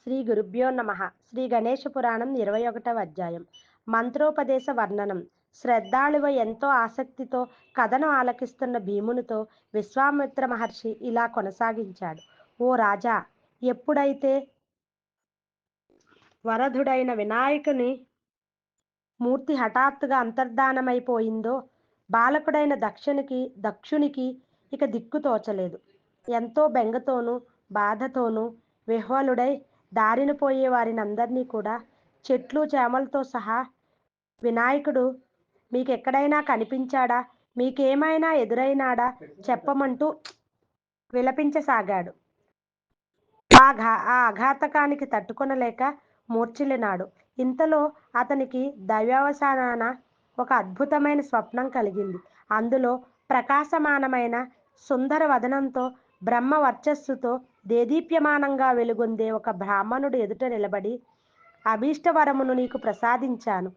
శ్రీ గురుభ్యో నమ. శ్రీ గణేష పురాణం 21వ అధ్యాయం. మంత్రోపదేశ వర్ణనం. శ్రద్ధాళువ ఎంతో ఆసక్తితో కథను ఆలకిస్తున్న భీమునితో విశ్వామిత్ర మహర్షి ఇలా కొనసాగించాడు. ఓ రాజా, ఎప్పుడైతే వరదుడైన వినాయకుని మూర్తి హఠాత్తుగా అంతర్ధానమైపోయిందో బాలకుడైన దక్షునికి ఇక దిక్కు తోచలేదు. ఎంతో బెంగతోనూ బాధతోనూ విహ్వలుడై దారిన పోయే వారినందరినీ కూడా చెట్లు చేమలతో సహా, వినాయకుడు మీకెక్కడైనా కనిపించాడా, మీకేమైనా ఎదురైనాడా చెప్పమంటూ విలపించసాగాడు. ఆ ఆఘాతకానికి తట్టుకొనలేక మూర్ఛిల్లినాడు. ఇంతలో అతనికి దైవావసానాన ఒక అద్భుతమైన స్వప్నం కలిగింది. అందులో ప్రకాశమానమైన సుందర వదనంతో బ్రహ్మ వర్చస్సుతో దేదీప్యమానంగా వెలుగొందే ఒక బ్రాహ్మణుడు ఎదుట నిలబడి, అభీష్టవరమును నీకు ప్రసాదించాను.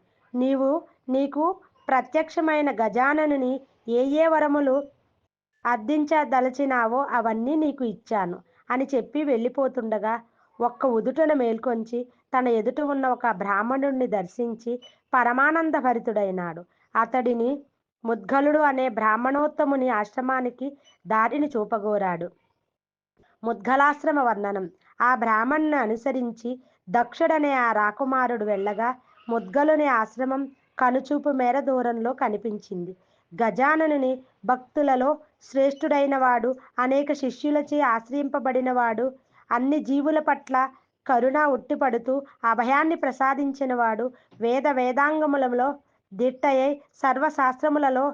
నీకు ప్రత్యక్షమైన గజాననుని ఏ వరములు అర్థించదలచినావో అవన్నీ నీకు ఇచ్చాను అని చెప్పి వెళ్ళిపోతుండగా ఒక్క ఉదుటన మేల్కొంచి తన ఎదుట ఉన్న ఒక బ్రాహ్మణుడిని దర్శించి పరమానంద భరితుడైనాడు. అతడిని ముద్గలుడు అనే బ్రాహ్మణోత్తముని ఆశ్రమానికి దారిని చూపగోరాడు. ముద్గలాశ్రమ వర్ణనం. ఆ బ్రాహ్మణ్ణి అనుసరించి దక్షుడనే ఆ రాకుమారుడు వెళ్ళగా ముద్గలుని ఆశ్రమం కనుచూపు మేర దూరంలో కనిపించింది. గజాననుని భక్తులలో శ్రేష్ఠుడైనవాడు, అనేక శిష్యులచే ఆశ్రయింపబడినవాడు, అన్ని జీవుల పట్ల కరుణ ఉట్టిపడుతూ అభయాన్ని ప్రసాదించినవాడు, వేదాంగములలో దిట్టయై సర్వశాస్త్రములలో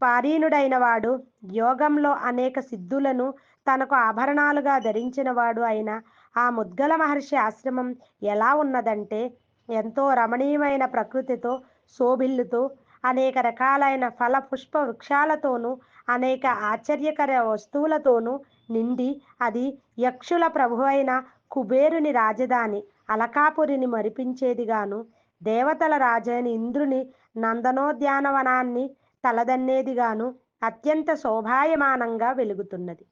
పారీణుడైనవాడు, యోగంలో అనేక సిద్ధులను తనకు ఆభరణాలుగా ధరించినవాడు అయిన ఆ ముద్గల మహర్షి ఆశ్రమం ఎలా ఉన్నదంటే, ఎంతో రమణీయమైన ప్రకృతితో శోభిల్లుతూ అనేక రకాలైన ఫల పుష్ప వృక్షాలతోనూ అనేక ఆశ్చర్యకర వస్తువులతోనూ నిండి, అది యక్షుల ప్రభువైన కుబేరుని రాజధాని అలకాపురిని మరిపించేదిగాను, దేవతల రాజైన ఇంద్రుని నందనోద్యానవనాన్ని తలదన్నేదిగాను అత్యంత శోభాయమానంగా వెలుగుతున్నది.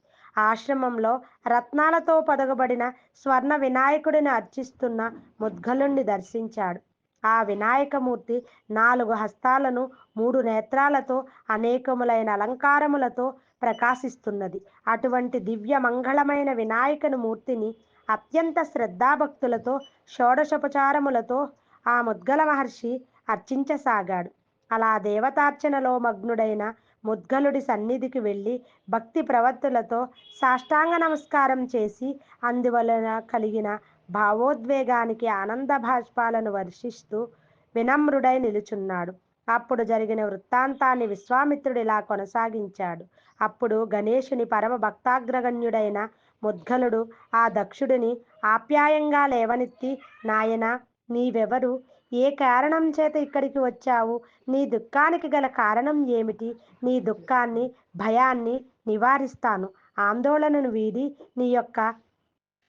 ఆశ్రమంలో రత్నాలతో పొదగబడిన స్వర్ణ వినాయకుడిని అర్చిస్తున్న ముద్గలుణ్ణి దర్శించాడు. ఆ వినాయకమూర్తి 4 హస్తాలను 3 నేత్రాలతో అనేకములైన అలంకారములతో ప్రకాశిస్తున్నది. అటువంటి దివ్య మంగళమైన వినాయకుని మూర్తిని అత్యంత శ్రద్ధాభక్తులతో షోడశోపచారములతో ఆ ముద్గల మహర్షి అర్చించసాగాడు. అలా దేవతార్చనలో మగ్నుడైన ముద్గలుడి సన్నిధికి వెళ్ళి భక్తి ప్రవత్తులతో సాష్టాంగ నమస్కారం చేసి అందువలన కలిగిన భావోద్వేగానికి ఆనంద భాష్పాలను వర్షిస్తూ వినమ్రుడై నిలుచున్నాడు. అప్పుడు జరిగిన వృత్తాంతాన్ని విశ్వామిత్రుడు ఇలా కొనసాగించాడు. అప్పుడు గణేశుని పరమ భక్తాగ్రగణ్యుడైన ముద్గలుడు ఆ దక్షుడిని ఆప్యాయంగా లేవనెత్తి, నాయనా, నీవెవరు? ఏ కారణం చేత ఇక్కడికి వచ్చావు? నీ దుఃఖానికి గల కారణం ఏమిటి? నీ దుఃఖాన్ని, భయాన్ని నివారిస్తాను. ఆందోళనను వీడి నీ యొక్క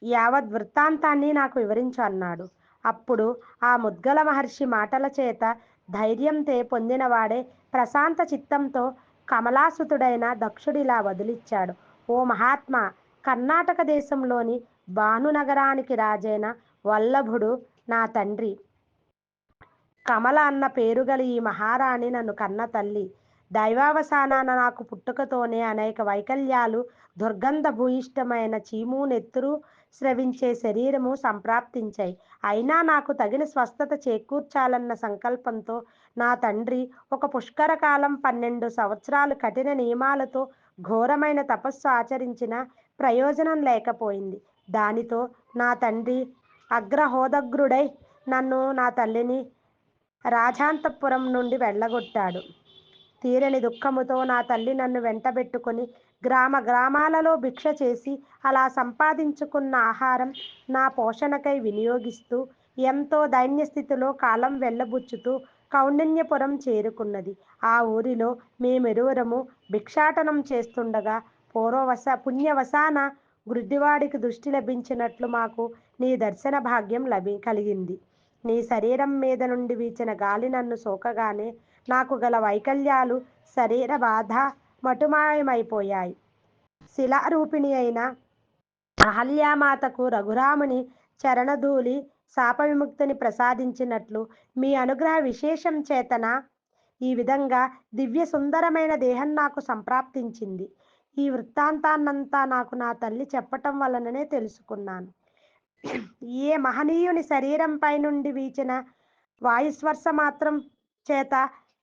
యావత్ వృత్తాంతాన్ని నాకు వివరించు అన్నాడు. అప్పుడు ఆ ముద్గల మహర్షి మాటల చేత ధైర్యం పొందినవాడే ప్రశాంత చిత్తంతో కమలాసుతుడైన దక్షుడిలా వదిలిచ్చాడు. ఓ మహాత్మా, కర్ణాటక దేశంలోని భానునగరానికి రాజైన వల్లభుడు నా తండ్రి. కమల అన్న పేరుగల ఈ మహారాణి నన్ను కన్న తల్లి. దైవావసానాన నాకు పుట్టుకతోనే అనేక వైకల్యాలు, దుర్గంధ భూయిష్టమైన చీము, నెత్తురు స్రవించే శరీరము సంప్రాప్తించాయి. అయినా నాకు తగిన స్వస్థత చేకూర్చాలన్న సంకల్పంతో నా తండ్రి ఒక పుష్కరకాలం 12 సంవత్సరాలు కఠిన నియమాలతో ఘోరమైన తపస్సు ఆచరించిన ప్రయోజనం లేకపోయింది. దానితో నా తండ్రి అగ్రహోదగ్రుడై నన్ను, నా తల్లిని రాజాంతపురం నుండి వెళ్ళగొట్టాడు. తీరని దుఃఖముతో నా తల్లి నన్ను వెంటబెట్టుకొని గ్రామాలలో భిక్ష చేసి అలా సంపాదించుకున్న ఆహారం నా పోషణకై వినియోగిస్తూ ఎంతో దైన్యస్థితిలో కాలం వెళ్ళబుచ్చుతూ కౌండిన్యపురం చేరుకున్నది. ఆ ఊరిలో మేమిరువురము భిక్షాటనం చేస్తుండగా పుణ్యవశాన గుడ్డివాడికి దృష్టి లభించినట్లు మాకు నీ దర్శన భాగ్యం కలిగింది. నీ శరీరం మీద నుండి వీచిన గాలి నన్ను సోకగానే నాకు గల వైకల్యాలు, శరీర బాధ మటుమాయమైపోయాయి. శిలారూపిణి అయిన అహల్యామాతకు రఘురాముని చరణధూళి శాప విముక్తిని ప్రసాదించినట్లు మీ అనుగ్రహ విశేషం చేతన ఈ విధంగా దివ్య సుందరమైన దేహం నాకు సంప్రాప్తించింది. ఈ వృత్తాంతాన్నంతా నాకు నా తల్లి చెప్పటం వలననే తెలుసుకున్నాను. ఏ మహనీయుని శరీరంపై నుండి వీచిన వాయుస్పర్శ మాత్రం చేత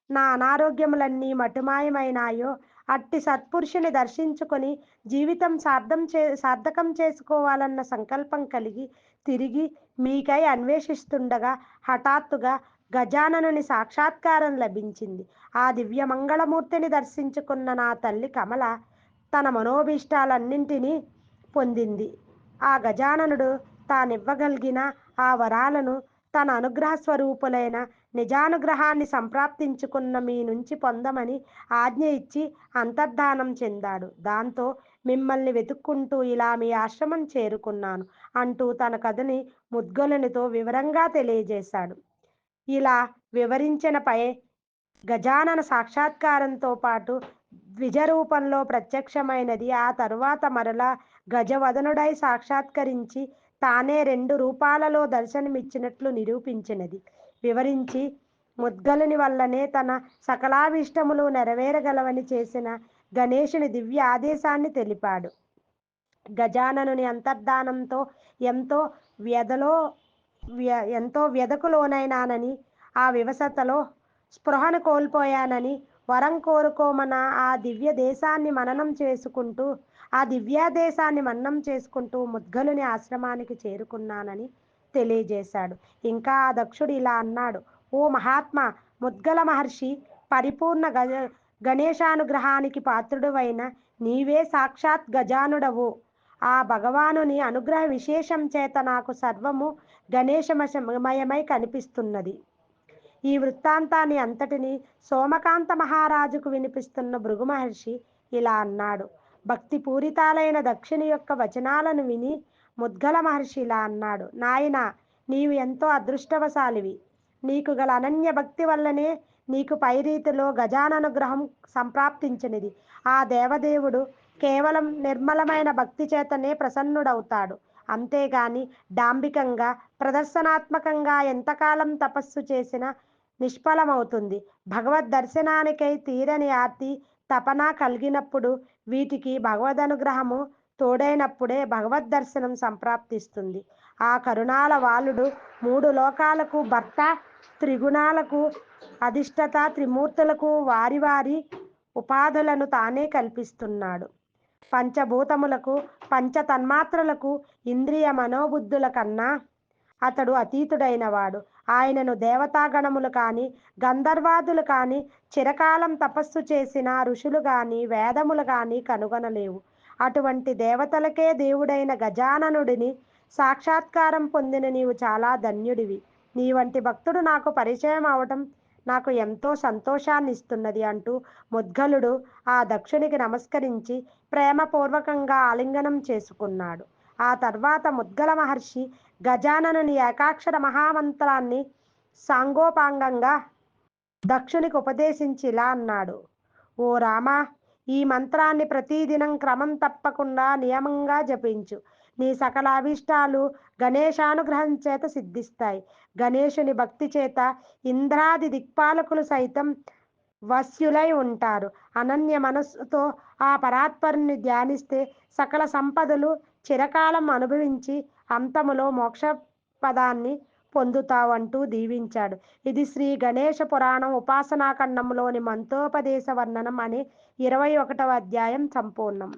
నా అనారోగ్యములన్నీ మటుమాయమైనాయో, అట్టి సత్పురుషుని దర్శించుకొని జీవితం సార్థకం చేసుకోవాలన్న సంకల్పం కలిగి తిరిగి మీకై అన్వేషిస్తుండగా హఠాత్తుగా గజాననుని సాక్షాత్కారం లభించింది. ఆ దివ్య మంగళమూర్తిని దర్శించుకున్న నా తల్లి కమల తన మనోభీష్టాలన్నింటినీ పొందింది. ఆ గజాననుడు తానివ్వగలిగిన ఆ వరాలను తన అనుగ్రహ స్వరూపులైన నిజానుగ్రహాన్ని సంప్రాప్తించుకున్న మీ నుంచి పొందమని ఆజ్ఞ ఇచ్చి అంతర్ధానం చెందాడు. దాంతో మిమ్మల్ని వెతుక్కుంటూ ఇలా మీ ఆశ్రమం చేరుకున్నాను అంటూ తన కథని ముద్గలునితో వివరంగా తెలియజేశాడు. ఇలా వివరించినపై గజానన సాక్షాత్కారంతో పాటు ద్విజ రూపంలో ప్రత్యక్షమైనది. ఆ తరువాత మరలా గజవదనుడై సాక్షాత్కరించి తానే 2 రూపాలలో దర్శనమిచ్చినట్లు నిరూపించినది. వివరించి ముద్గలుని వల్లనే తన సకలాభీష్టములు నెరవేరగలవని చేసిన గణేశుని దివ్య ఆదేశాన్ని తెలిపాడు. గజాననుని అంతర్ధానంతో ఎంతో వ్యధలో ఎంతో వ్యధకు లోనైనానని, ఆ వివసతలో స్పృహను కోల్పోయానని, వరం కోరుకోమన ఆ దివ్యాదేశాన్ని మననం చేసుకుంటూ ముద్గలుని ఆశ్రమానికి చేరుకున్నానని తెలియజేశాడు. ఇంకా ఆ దక్షుడు ఇలా అన్నాడు: ఓ మహాత్మా, ముద్గల మహర్షి పరిపూర్ణ గణేశానుగ్రహానికి పాత్రుడువైన నీవే సాక్షాత్ గజానుడవు. ఆ భగవానుని అనుగ్రహ విశేషం చేత నాకు సర్వము గణేశమయమై కనిపిస్తున్నది. ఈ వృత్తాంతాన్ని అంతటిని సోమకాంత మహారాజుకు వినిపిస్తున్న భృగు మహర్షి ఇలా అన్నాడు. భక్తి పూరితాలైన దక్షిణి యొక్క వచనాలను విని ముద్గల మహర్షి ఇలా అన్నాడు: నాయనా, నీవు ఎంతో అదృష్టవశాలివి. నీకు గల అనన్య భక్తి వల్లనే నీకు పై రీతిలో గజాననుగ్రహం సంప్రాప్తించినది. ఆ దేవదేవుడు కేవలం నిర్మలమైన భక్తి చేతనే ప్రసన్నుడవుతాడు. అంతేగాని డాంబికంగా ప్రదర్శనాత్మకంగా ఎంతకాలం తపస్సు చేసినా నిష్ఫలమవుతుంది. భగవద్ దర్శనానికై తీరని ఆర్తి తపన కలిగినప్పుడు, వీటికి భగవదనుగ్రహము తోడైనప్పుడే భగవద్ దర్శనం సంప్రాప్తిస్తుంది. ఆ కరుణాల వాలుడు 3 లోకాలకు భర్త, త్రిగుణాలకు అధిష్ఠత, త్రిమూర్తులకు వారి వారి ఉపాధులను తానే కల్పిస్తున్నాడు. పంచభూతములకు, పంచతన్మాత్రలకు, ఇంద్రియ మనోబుద్ధుల కన్నా అతడు అతీతుడైనవాడు. ఆయనను దేవతాగణములు కానీ, గంధర్వాదులు కానీ, చిరకాలం తపస్సు చేసిన ఋషులు కానీ, వేదములు కానీ కనుగొనలేవు. అటువంటి దేవతలకే దేవుడైన గజాననుడిని సాక్షాత్కారం పొందిన నీవు చాలా ధన్యుడివి. నీ వంటి భక్తుడు నాకు పరిచయం అవటం నాకు ఎంతో సంతోషాన్ని ఇస్తున్నది అంటూ ముద్గలుడు ఆ దక్షునికి నమస్కరించి ప్రేమపూర్వకంగా ఆలింగనం చేసుకున్నాడు. ఆ తర్వాత ముద్గల మహర్షి గజాననుని ఏకాక్షర మహామంత్రాన్ని సాంగోపాంగంగా దక్షునికి ఉపదేశించి ఇలా అన్నాడు: ఓ రామా, ఈ మంత్రాన్ని ప్రతిదినం క్రమం తప్పకుండా నియమంగా జపించు. నీ సకల అభీష్టాలు గణేశానుగ్రహం చేత సిద్ధిస్తాయి. గణేశుని భక్తి చేత ఇంద్రాది దిక్పాలకులు సైతం వశ్యులై ఉంటారు. అనన్య మనస్సుతో ఆ పరాత్పరుని ధ్యానిస్తే సకల సంపదలు చిరకాలం అనుభవించి అంతములో మోక్ష పదాన్ని పొందుతావంటూ దీవించాడు. ఇది శ్రీ గణేశ పురాణం ఉపాసనాఖండంలోని మంత్రోపదేశ వర్ణనం అనే 21వ అధ్యాయం సంపూర్ణం.